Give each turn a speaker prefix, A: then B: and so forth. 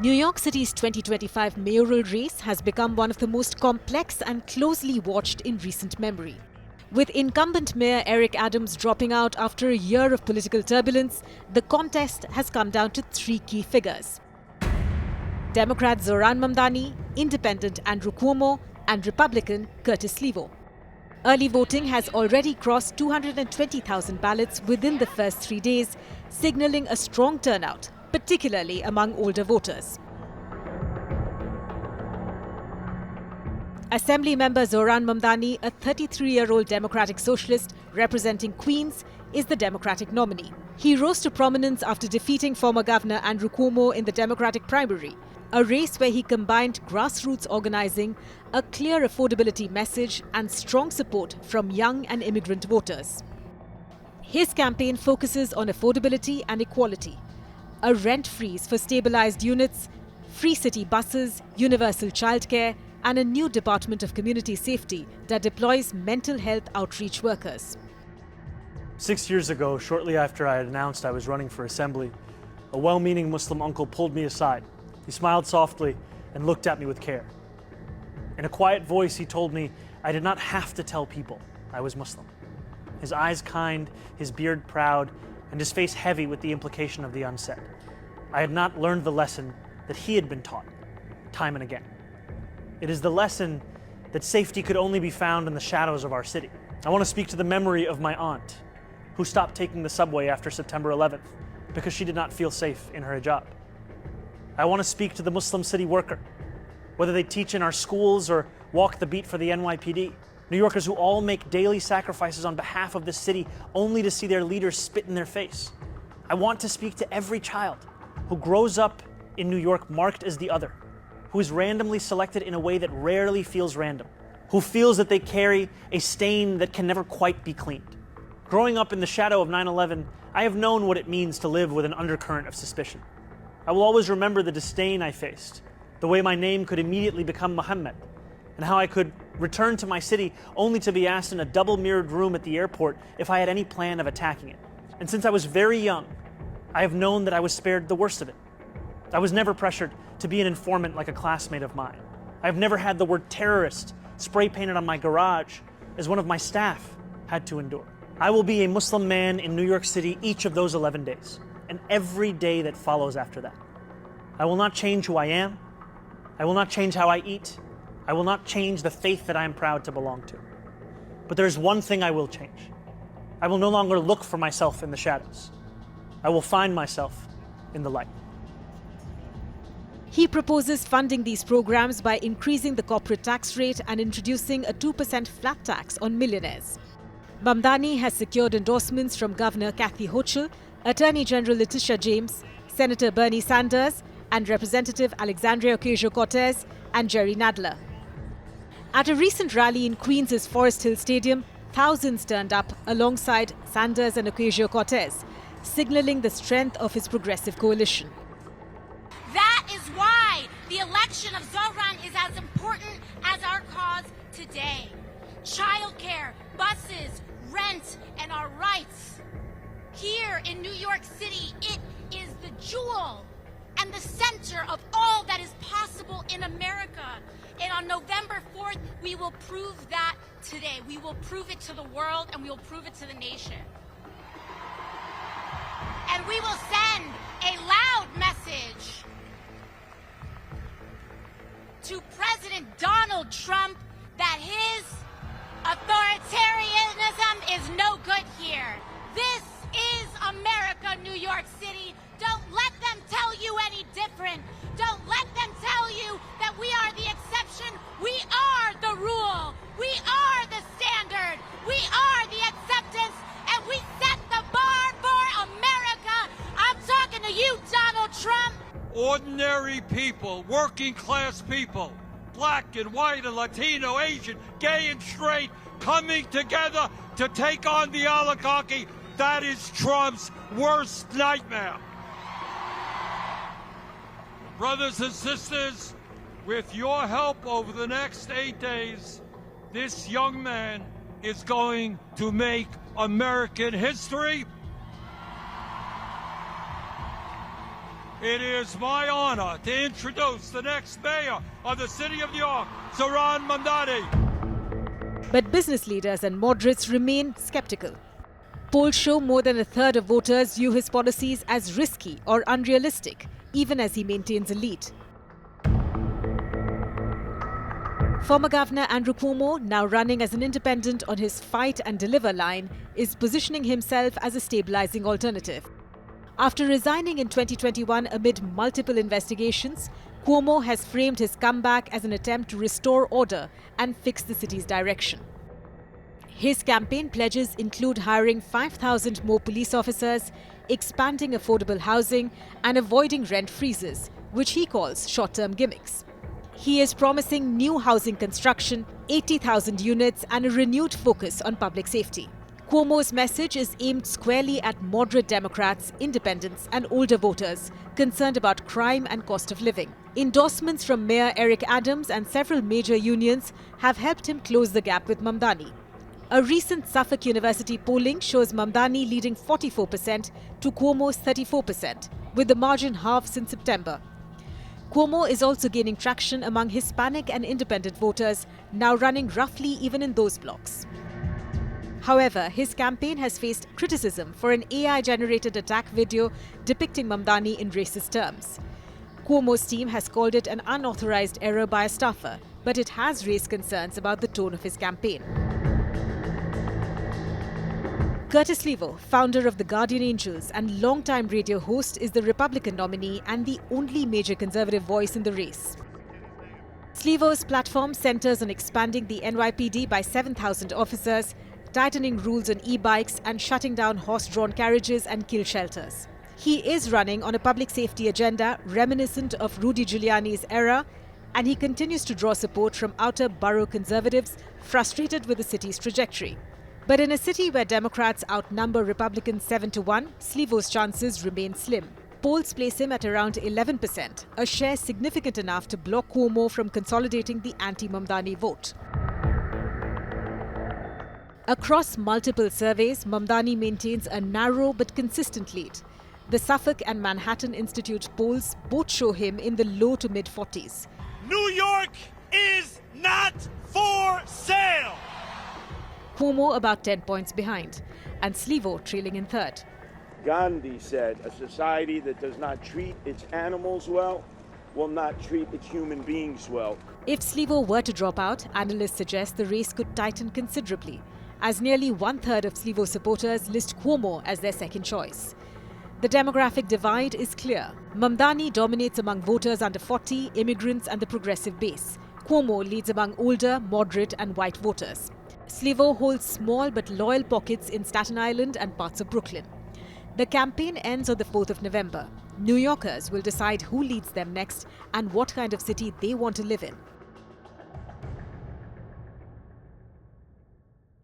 A: New York City's 2025 mayoral race has become one of the most complex and closely watched in recent memory. With incumbent Mayor Eric Adams dropping out after a year of political turbulence, the contest has come down to three key figures: Democrat Zohran Mamdani, Independent Andrew Cuomo, and Republican Curtis Sliwa. Early voting has already crossed 220,000 ballots within the first 3 days, signalling a strong turnout, particularly among older voters. Assembly member Zohran Mamdani, a 33-year-old Democratic socialist representing Queens, is the Democratic nominee. He rose to prominence after defeating former Governor Andrew Cuomo in the Democratic primary, a race where he combined grassroots organizing, a clear affordability message, and strong support from young and immigrant voters. His campaign focuses on affordability and equality: a rent freeze for stabilized units, free city buses, universal childcare, and a new Department of Community Safety that deploys mental health outreach workers.
B: 6 years ago, shortly after I had announced I was running for assembly, a well-meaning Muslim uncle pulled me aside. He smiled softly and looked at me with care. In a quiet voice, he told me I did not have to tell people I was Muslim. His eyes kind, his beard proud, and his face heavy with the implication of the unsaid. I had not learned the lesson that he had been taught, time and again. It is the lesson that safety could only be found in the shadows of our city. I want to speak to the memory of my aunt, who stopped taking the subway after September 11th because she did not feel safe in her hijab. I want to speak to the Muslim city worker, whether they teach in our schools or walk the beat for the NYPD. New Yorkers who all make daily sacrifices on behalf of this city only to see their leaders spit in their face. I want to speak to every child who grows up in New York marked as the other, who is randomly selected in a way that rarely feels random, who feels that they carry a stain that can never quite be cleaned. Growing up in the shadow of 9/11, I have known what it means to live with an undercurrent of suspicion. I will always remember the disdain I faced, the way my name could immediately become Muhammad, and how I could return to my city only to be asked in a double-mirrored room at the airport if I had any plan of attacking it. And since I was very young, I have known that I was spared the worst of it. I was never pressured to be an informant like a classmate of mine. I have never had the word terrorist spray painted on my garage, as one of my staff had to endure. I will be a Muslim man in New York City each of those 11 days, and every day that follows after that. I will not change who I am. I will not change how I eat. I will not change the faith that I am proud to belong to. But there is one thing I will change. I will no longer look for myself in the shadows. I will find myself in the light.
A: He proposes funding these programs by increasing the corporate tax rate and introducing a 2% flat tax on millionaires. Mamdani has secured endorsements from Governor Kathy Hochul, Attorney General Letitia James, Senator Bernie Sanders, and Representative Alexandria Ocasio-Cortez and Jerry Nadler. At a recent rally in Queens' Forest Hill Stadium, thousands turned up alongside Sanders and Ocasio-Cortez, signaling the strength of his progressive coalition.
C: That is why the election of Zohran is as important as our cause today. Childcare, buses, rent, and our rights. Here in New York City, it is the jewel and the center of all that is possible in America. And on November 4th, we will prove that today. We will prove it to the world, and we will prove it to the nation. And we will send a loud message to President Donald Trump that his authoritarianism is no good here. This is America, New York City. Don't let them tell you any different. Don't let them tell you that we are the exception. We are the rule. We are the standard. We are the acceptance, and we set the bar for America. I'm talking to you, Donald Trump.
D: Ordinary people, working class people, black and white and Latino, Asian, gay and straight, coming together to take on the oligarchy. That is Trump's worst nightmare. Brothers and sisters, with your help over the next 8 days, this young man is going to make American history. It is my honor to introduce the next mayor of the city of New York, Zohran Mamdani.
A: But business leaders and moderates remain skeptical. Polls show more than a third of voters view his policies as risky or unrealistic, even as he maintains a lead. Former Governor Andrew Cuomo, now running as an independent on his fight and deliver line, is positioning himself as a stabilizing alternative. After resigning in 2021 amid multiple investigations, Cuomo has framed his comeback as an attempt to restore order and fix the city's direction. His campaign pledges include hiring 5,000 more police officers, expanding affordable housing, and avoiding rent freezes, which he calls short-term gimmicks. He is promising new housing construction, 80,000 units, and a renewed focus on public safety. Cuomo's message is aimed squarely at moderate Democrats, independents, and older voters concerned about crime and cost of living. Endorsements from Mayor Eric Adams and several major unions have helped him close the gap with Mamdani. A recent Suffolk University polling shows Mamdani leading 44% to Cuomo's 34%, with the margin halved since September. Cuomo is also gaining traction among Hispanic and independent voters, now running roughly even in those blocks. However, his campaign has faced criticism for an AI-generated attack video depicting Mamdani in racist terms. Cuomo's team has called it an unauthorized error by a staffer, but it has raised concerns about the tone of his campaign. Curtis Sliwa, founder of the Guardian Angels and longtime radio host, is the Republican nominee and the only major conservative voice in the race. Sliwa's platform centers on expanding the NYPD by 7,000 officers, tightening rules on e-bikes, and shutting down horse-drawn carriages and kill shelters. He is running on a public safety agenda reminiscent of Rudy Giuliani's era, and he continues to draw support from outer borough conservatives frustrated with the city's trajectory. But in a city where Democrats outnumber Republicans 7-1, Sliwa's chances remain slim. Polls place him at around 11%, a share significant enough to block Cuomo from consolidating the anti-Mamdani vote. Across multiple surveys, Mamdani maintains a narrow but consistent lead. The Suffolk and Manhattan Institute polls both show him in the low to mid-40s.
E: New York is not for sale!
A: Cuomo about 10 points behind, and Sliwa trailing in third.
F: Gandhi said, a society that does not treat its animals well will not treat its human beings well.
A: If Sliwa were to drop out, analysts suggest the race could tighten considerably, as nearly one-third of Sliwa supporters list Cuomo as their second choice. The demographic divide is clear. Mamdani dominates among voters under 40, immigrants, and the progressive base. Cuomo leads among older, moderate, and white voters. Sliwa holds small but loyal pockets in Staten Island and parts of Brooklyn. The campaign ends on the 4th of November. New Yorkers will decide who leads them next and what kind of city they want to live in.